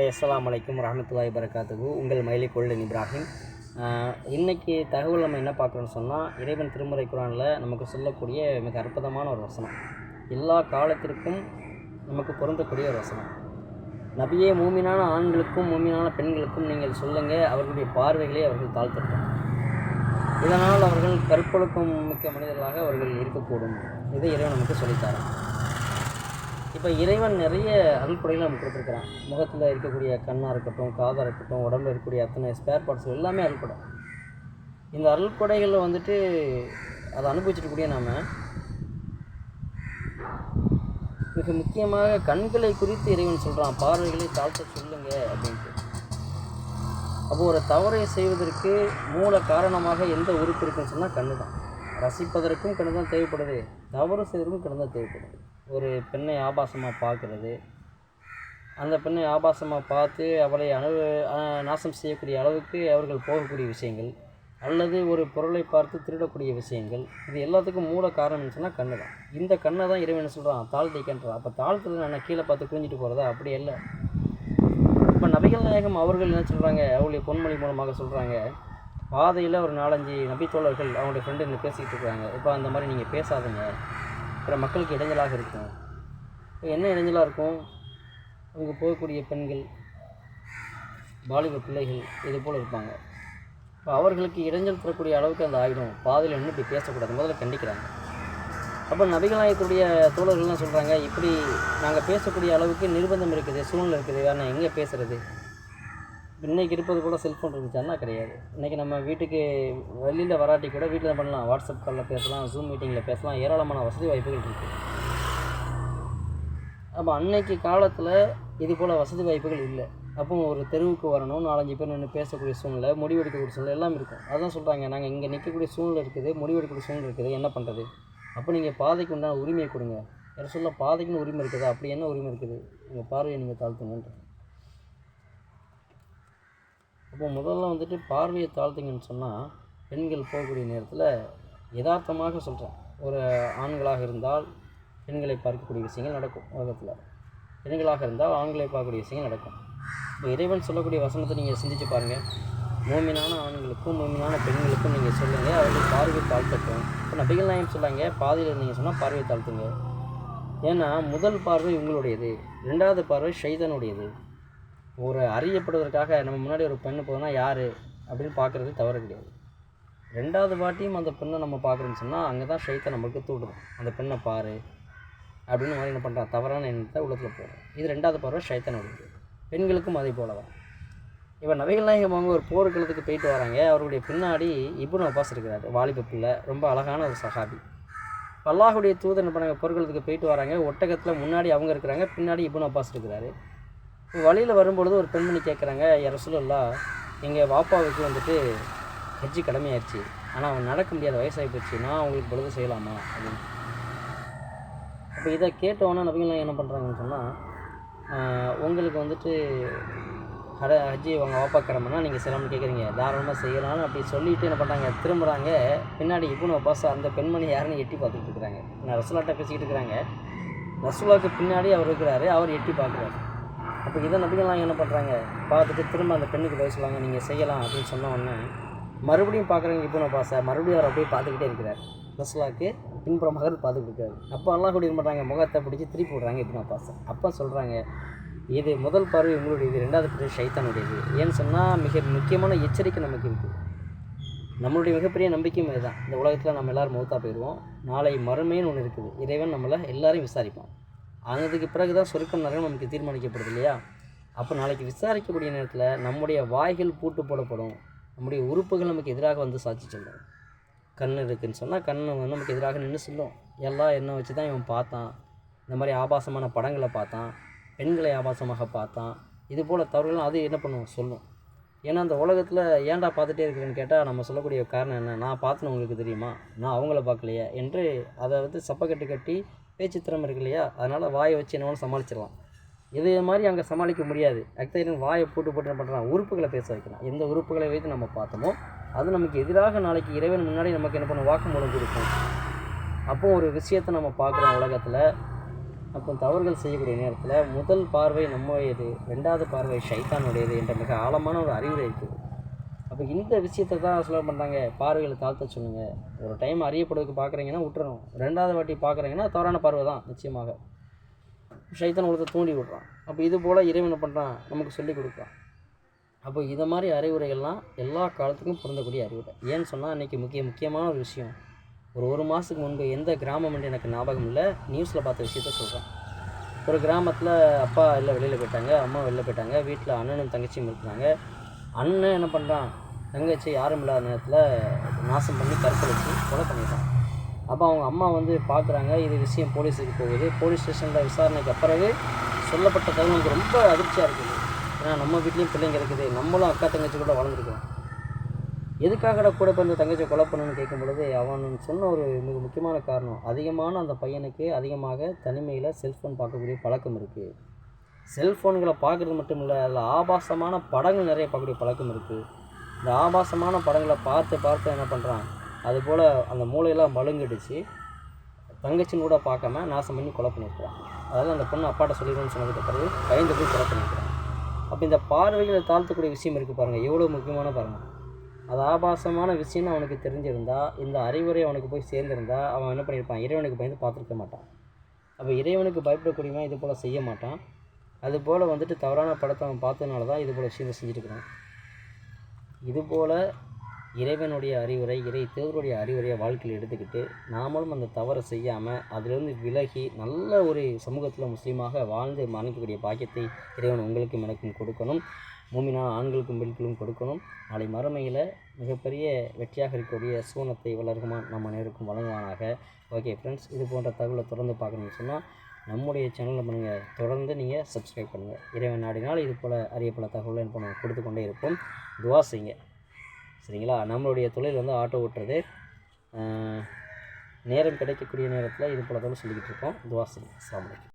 அஸ்ஸலாமு அலைக்கும் வரஹ்மத்துல்லாஹி வபரகாத்துஹு. உங்கள் மயிலை கொள்ளுன் இப்ராஹிம். இன்றைக்கி தகவல் நம்ம என்ன பார்க்குறோன்னு சொன்னால், இறைவன் திருமறை குர்ஆனில் நமக்கு சொல்லக்கூடிய மிக அற்புதமான ஒரு வசனம், எல்லா காலத்திற்கும் நமக்கு பொருந்தக்கூடிய ஒரு வசனம். நபியே, மூமினான ஆண்களுக்கும் மூமினான பெண்களுக்கும் நீங்கள் சொல்லுங்கள், அவர்களுடைய பார்வைகளை அவர்கள் தாழ்த்தட்டும், இதனால் அவர்கள் கற்பொழுக்கம் மிக்க மனிதர்களாக அவர்கள் இருக்கக்கூடும். இதை இறைவன் நமக்கு சொல்லித்தாரான். இப்போ இறைவன் நிறைய அருள்கொடைகளை நமக்கு கொடுத்துருக்குறான். முகத்தில் இருக்கக்கூடிய கண்ணாக இருக்கட்டும், காதாக இருக்கட்டும், உடம்புல இருக்கக்கூடிய அத்தனை ஸ்பேர் பார்ட்ஸ் எல்லாமே அருள்கொடை. இந்த அருள்கொடைகளில் வந்துட்டு அதை அனுபவிச்சிருக்கக்கூடிய நாம் மிக முக்கியமாக கண்களை குறித்து இறைவன் சொல்கிறான், பார்வைகளை தாழ்த்த சொல்லுங்க அப்படின்ட்டு. அப்போது ஒரு தவறை செய்வதற்கு மூல காரணமாக எந்த உறுப்பு இருக்குன்னு சொன்னால் கண்ணு தான். ரசிப்பதற்கும் கண்ணு தான் தேவைப்படுது, தவறு செய்வதற்கும் கண்ணு தான் தேவைப்படுது. ஒரு பெண்ணை ஆபாசமாக பார்க்குறது, அந்த பெண்ணை ஆபாசமாக பார்த்து அவளை நாசம் செய்யக்கூடிய அளவுக்கு அவர்கள் போகக்கூடிய விஷயங்கள், அல்லது ஒரு பொருளை பார்த்து திருடக்கூடிய விஷயங்கள், இது எல்லாத்துக்கும் மூல காரணம்னு சொன்னால் கண்ணு தான். இந்த கண்ணை தான் இறைவன் சொல்கிறான் தாழ்த்திக்கின்றான். அப்போ தாழ்த்துறது நான் கீழே பார்த்து குனிஞ்சிட்டு போகிறதா? அப்படி இல்லை. இப்போ நபிகள் நாயகம் அவர்கள் என்ன சொல்கிறாங்க, அவங்களுடைய பொன்மொழி மூலமாக சொல்கிறாங்க, பாதையில் ஒரு 4-5 நபித்தோழர்கள் அவங்களுடைய ஃப்ரெண்டு என்ன பேசிக்கிட்டு இருக்காங்க, இப்போ அந்த மாதிரி நீங்கள் பேசாதீங்க, பிற மக்களுக்கு இடைஞ்சலாக இருக்கும். என்ன இடைஞ்சலாக இருக்கும்? அவங்க போகக்கூடிய பெண்கள், வாலிப பிள்ளைகள் இது போல் இருப்பாங்க. இப்போ அவர்களுக்கு இடைஞ்சல் தரக்கூடிய அளவுக்கு அந்த ஆகிடும், பாதையில் இன்னும் இப்படி பேசக்கூடாது, முதல்ல கண்டிக்கிறாங்க. அப்போ நபிகள் நாயகத்துடைய தோழர்கள்லாம் சொல்கிறாங்க, இப்படி நாங்கள் பேசக்கூடிய அளவுக்கு நிர்பந்தம் இருக்குது, சூழ்நிலை இருக்குது, வேறு எங்கே பேசுகிறது? இன்றைக்கி இருப்பது கூட செல்ஃபோன் இருந்துச்சான்னா கிடையாது. இன்றைக்கி நம்ம வீட்டுக்கு வெளியில் வராட்டி கூட வீட்டில் தான் பண்ணலாம், வாட்ஸ்அப் காலில் பேசலாம், ஜூம் மீட்டிங்கில் பேசலாம், ஏராளமான வசதி வாய்ப்புகள் இருக்குது. அப்போ அன்னைக்கு காலத்தில் இது போல் வசதி வாய்ப்புகள் இல்லை. அப்போ ஒரு தெருவுக்கு வரணும், 4-5 பேர் நின்று பேசக்கூடிய சூழ்நிலை, முடிவெடுக்கக்கூடிய சூழ்நிலை எல்லாம் இருக்கும். அதான் சொல்கிறாங்க, நாங்கள் இங்கே நிற்கக்கூடிய சூழ்நிலை இருக்குது, முடிவெடுக்கக்கூடிய சூழ்நிலை இருக்குது, என்ன பண்ணுறது? அப்போ நீங்கள் பாதைக்கு உண்டான உரிமையை கொடுங்க. யாரும் சொல்ல பாதைக்குன்னு உரிமை இருக்குதா? அப்படி என்ன உரிமை இருக்குது? உங்கள் பார்வையை நீங்கள் தாழ்த்துங்கன்ற. அப்போ முதல்ல வந்துட்டு பார்வையை தாழ்த்திங்கன்னு சொன்னால், பெண்கள் போகக்கூடிய நேரத்தில் யதார்த்தமாக சொல்கிறேன், ஒரு ஆண்களாக இருந்தால் பெண்களை பார்க்கக்கூடிய விஷயங்கள் நடக்கும் உலகத்தில், பெண்களாக இருந்தால் ஆண்களை பார்க்கக்கூடிய விஷயங்கள் நடக்கும். இப்போ இறைவன் சொல்லக்கூடிய வசனத்தை நீங்கள் சிந்திச்சு பாருங்கள், மூமினான ஆண்களுக்கும் மூமினான பெண்களுக்கும் நீங்கள் சொல்லுங்கள், அவர்கள் பார்வையை தாழ்த்தட்டும். இப்போ நபிகள் நாயகம் சொல்லாங்க, பாதையில் நீங்கள் சொன்னால் பார்வையை தாழ்த்துங்க. ஏன்னா முதல் பார்வை உங்களுடையது, 2வது பார்வை ஷைத்தானுடையது. ஒரு அறியப்படுவதற்காக நம்ம முன்னாடி ஒரு பெண்ணு போதுன்னா யார் அப்படின்னு பார்க்குறது தவறு கிடையாது. 2வது வாட்டியும் அந்த பெண்ணை நம்ம பார்க்குறோன்னு சொன்னால் அங்கே தான் ஷைத்தான் நம்மளுக்கு தூடுறோம், அந்த பெண்ணை பாரு அப்படின்னு மாதிரி என்ன பண்ணுறான், தவறான எண்ணத்தை உள்ளத்தில் போடுறோம். இது 2வது பார்வை ஷைத்தானுடையது. பெண்களுக்கும் அதே போல தான். இப்போ நபிகள் நாயகம் அவங்க ஒரு போர்க்களத்துக்கு போயிட்டு வராங்க, அவருடைய பின்னாடி இப்னு அப்பாஸ் இருக்கிறாரு, வாலிப பிள்ளை, ரொம்ப அழகான ஒரு சஹாபி. அல்லாஹுடைய தூதர் என்ன பண்ணாங்க, போர்க்களத்துக்கு போயிட்டு வராங்க, ஒட்டகத்தில் முன்னாடி அவங்க இருக்கிறாங்க, பின்னாடி இப்னு அப்பாஸ் இருக்கிறாரு. வழியில் வரும்பொழுது ஒரு பெண்மணி கேட்குறாங்க, யா ரசூலல்லாஹ், எங்கள் வாப்பாவுக்கு வந்துட்டு ஹஜ்ஜி கடமையாயிடுச்சு, ஆனால் அவன் நடக்க முடியாத வயசாகி போச்சு, நான் அவங்களுக்கு பொழுது செய்யலாமா அப்படின்னு. அப்போ இதை கேட்டவொன்னே நபிகள் என்ன பண்ணுறாங்கன்னு சொன்னால், உங்களுக்கு வந்துட்டு ஹஜ்ஜி உங்கள் வாப்பா கடமைனா நீங்கள் செய்யலாம்னு கேட்குறீங்க, தாராளமாக செய்யலாம்னு அப்படி சொல்லிவிட்டு என்ன பண்ணுறாங்க, திரும்புகிறாங்க. பின்னாடி இப்னு அப்பாஸ் அந்த பெண்மணி யாருன்னு எட்டி பார்த்துக்கிட்டு இருக்கிறாங்க. நான் ரசூலாட்ட பேசிக்கிட்டு இருக்கிறாங்க, ரசூலாவுக்கு பின்னாடி அவர் இருக்கிறாரு, அவர் எட்டி பார்க்குறாரு. அப்போ இதை நபிகள் என்ன பண்ணுறாங்க, பார்த்துட்டு திரும்ப அந்த பெண்ணுக்கு போய் சொல்லுவாங்க, நீங்கள் செய்யலாம் அப்படின்னு சொன்ன உடனே மறுபடியும் பார்க்குறாங்க இப்னு அப்பாஸ், மறுபடியும் அவர் அப்படியே பார்த்துக்கிட்டே இருக்கிறார், ரசூலாவுக்கு பின்புறமாக பார்த்துக்கிட்டு இருக்காரு. அப்போ அல்லாஹ் கூட என்ன பண்ணுறாங்க, முகத்தை பிடிச்சி திருப்பி விடுறாங்க இப்னு அப்பாஸ். அப்போ சொல்கிறாங்க, இது முதல் பார்வை உங்களுடையது, 2வது பார்வை ஷைத்தானுடையது. ஏன்னு சொன்னால் மிக முக்கியமான எச்சரிக்கை நமக்கு இருக்குது. நம்மளுடைய மிகப்பெரிய நம்பிக்கையும் இதுதான், இந்த உலகத்தில் நம்ம எல்லோரும் மௌத்தா போயிடுவோம், நாளை மறுமைன்னு ஒன்று இருக்குது, இறைவன் நம்மளை எல்லாரையும் விசாரிப்பான். அதுக்கு பிறகு தான் சொர்க்கம் நரகம் நமக்கு தீர்மானிக்கப்படுது இல்லையா? அப்போ நாளைக்கு விசாரிக்கக்கூடிய நேரத்தில் நம்முடைய வாய்கள் பூட்டு போடப்படும், நம்முடைய உறுப்புகள் நமக்கு எதிராக வந்து சாட்சி சொல்லும். கண் இருக்குதுன்னு சொன்னால் கண் நமக்கு எதிராக நின்று சொல்லும், எல்லாம் என்ன வச்சு தான் இவன் பார்த்தான், இந்த மாதிரி ஆபாசமான படங்களை பார்த்தான், பெண்களை ஆபாசமாக பார்த்தான், இது போல் தவறுகள்லாம் அது என்ன பண்ணுவோம் சொல்லும். ஏன்னா அந்த உலகத்தில் ஏன்டா பார்த்துட்டே இருக்கிறேன்னு கேட்டால் நம்ம சொல்லக்கூடிய காரணம் என்ன, நான் பார்த்தேன்னு உங்களுக்கு தெரியுமா, நான் அவங்கள பார்க்கலையே என்று அதை வந்து சப்பக்கட்டு கட்டி பேச்சு திறமை இருக்கு இல்லையா, அதனால் வாயை வச்சு என்னவோ சமாளிச்சிடலாம். இது மாதிரி அங்கே சமாளிக்க முடியாது. அக்தரின் வாயை போட்டு என்ன பண்ணுறான், உறுப்புகளை பேச வைக்கலாம். எந்த உறுப்புகளை வைத்து நம்ம பார்த்தோமோ அது நமக்கு எதிராக நாளைக்கு இறைவன் முன்னாடி நமக்கு என்ன பண்ணும், வாக்குமூலம் கொடுக்கும். அப்போ ஒரு விஷயத்தை நம்ம பார்க்குறோம் உலகத்தில், அப்போ தவறுகள் செய்யக்கூடிய நேரத்தில் முதல் பார்வை நம்முடையது, 2வது பார்வை ஷைத்தானுடையது என்ற மிக ஆழமான ஒரு அறிவுரை இருக்குது. அப்போ இந்த விஷயத்தை தான் சொல்ல பண்ணுறாங்க, பார்வைகளை தாழ்த்த சொல்லுங்கள். ஒரு டைம் அறியப்படுவதற்கு பார்க்குறீங்கன்னா விட்டுறணும், 2வது வாட்டி பார்க்குறீங்கன்னா தவறான பார்வை தான் நிச்சயமாக. ஷைத்தான் ஒருத்தர் தூண்டி விட்றான். அப்போ இது போல் இறைவனை பண்ணுறான், நமக்கு சொல்லிக் கொடுக்குறான். அப்போ இதை மாதிரி அறிவுரைகள்லாம் எல்லா காலத்துக்கும் பொருந்தக்கூடிய அறிவுரை. ஏன்னு சொன்னால் இன்றைக்கி முக்கியமான ஒரு விஷயம். ஒரு மாதத்துக்கு முன்பு எந்த கிராமம் என்று எனக்கு ஞாபகம் இல்லை, நியூஸில் பார்த்த விஷயத்த சொல்கிறேன். ஒரு கிராமத்தில் அப்பா எல்லாம் வெளியில் போயிட்டாங்க, அம்மா வெளியில் போயிட்டாங்க, வீட்டில் அண்ணனும் தங்கச்சியும் இருக்கிறாங்க. அண்ணன் என்ன பண்ணுறான், தங்கச்சி யாரும் இல்லாத நேரத்தில் நாசம் பண்ணி கற்பழிச்சு கொலை பண்ணிட்டான். அப்போ அவங்க அம்மா வந்து பார்க்குறாங்க, இது விஷயம் போலீஸுக்கு போகுது. போலீஸ் ஸ்டேஷனில் விசாரணைக்கு அப்புறவே சொல்லப்பட்ட தகவல் நமக்கு ரொம்ப அதிர்ச்சியாக இருக்குது. ஏன்னா நம்ம வீட்லேயும் பிள்ளைங்க இருக்குது, நம்மளும் அக்கா தங்கச்சி கூட வளர்ந்துருக்கோம். எதுக்காக கூட இப்போ இந்த தங்கச்சியை கொலை பண்ணணும்னு கேட்கும் பொழுது அவன் சொன்ன ஒரு மிக முக்கியமான காரணம், அதிகமான அந்த பையனுக்கு அதிகமாக தனிமையில் செல்ஃபோன் பார்க்கக்கூடிய பழக்கம் இருக்குது. செல்ஃபோன்களை பார்க்குறது மட்டும் இல்லை, அதில் ஆபாசமான படங்கள் நிறைய பார்க்கக்கூடிய பழக்கம் இருக்குது. இந்த ஆபாசமான படங்களை பார்த்து என்ன பண்ணுறான், அதுபோல் அந்த மூளையெல்லாம் மழுங்கிடுச்சு, தங்கச்சின்னு கூட பார்க்காம நாசம் பண்ணி கொலை பண்ணியிருக்கிறான். அதனால் அந்த பொண்ணு அப்பாட்ட சொல்லிடுவோன்னு சொன்னதுக்கு பிறகு பயந்து போய் கொலை பண்ணியிருக்கிறான். அப்போ இந்த பார்வைகளை தாழ்த்தக்கூடிய விஷயம் இருக்குது பாருங்கள், எவ்வளோ முக்கியமான பாருங்கள். அது ஆபாசமான விஷயம்னு அவனுக்கு தெரிஞ்சிருந்தா, இந்த அறிவுரை அவனுக்கு போய் சேர்ந்திருந்தா அவன் என்ன பண்ணியிருப்பான், இறைவனுக்கு பயந்து பார்த்துருக்க மாட்டான். அப்போ இறைவனுக்கு பயப்படக்கூடியவன் இது போல் செய்ய மாட்டான். அதுபோல் வந்துட்டு தவறான படத்தை அவன் பார்த்ததுனால தான் இது போல் விஷயத்தை செஞ்சுருக்கிறான். இதுபோல் இறைவனுடைய அறிவுரை, இறை தேவருடைய அறிவுரையை வாழ்க்கையில் எடுத்துக்கிட்டு நாமளும் அந்த தவறை செய்யாமல் அதிலிருந்து விலகி நல்ல ஒரு சமூகத்தில் முஸ்லீமாக வாழ்ந்து மரணிக்கக்கூடிய பாக்கியத்தை இறைவன் உங்களுக்கும் எனக்கும் கொடுக்கணும். மூமினான ஆண்களுக்கும் பெண்களுக்கும் கொடுக்கணும். நாளை மறுமையில் மிகப்பெரிய வெற்றியாக இருக்கக்கூடிய சூனத்தை வளர்குமான் நம்ம நேருக்கும் வழங்குவானாக. ஓகே ஃப்ரெண்ட்ஸ், இது போன்ற தகவலை தொடர்ந்து பார்க்கணும்னு சொன்னால் நம்முடைய சேனலில் பண்ணுங்கள், தொடர்ந்து நீங்கள் சப்ஸ்கிரைப் பண்ணுங்கள். இறைவன் நாடினால் இது போல் அரியப்பல தகவலை என்ன பண்ணுவோம், கொடுத்து கொண்டே இருப்போம். துவா செய்யுங்க, சரிங்களா? நம்மளுடைய தொழில் வந்து ஆட்டோ ஓட்டுறது. நேரம் கிடைக்கக்கூடிய நேரத்தில் இது போல தகவல் சொல்லிக்கிட்டு இருக்கோம். துவா செய்யுங்க. அஸ்ஸலாமு அலைக்கும்.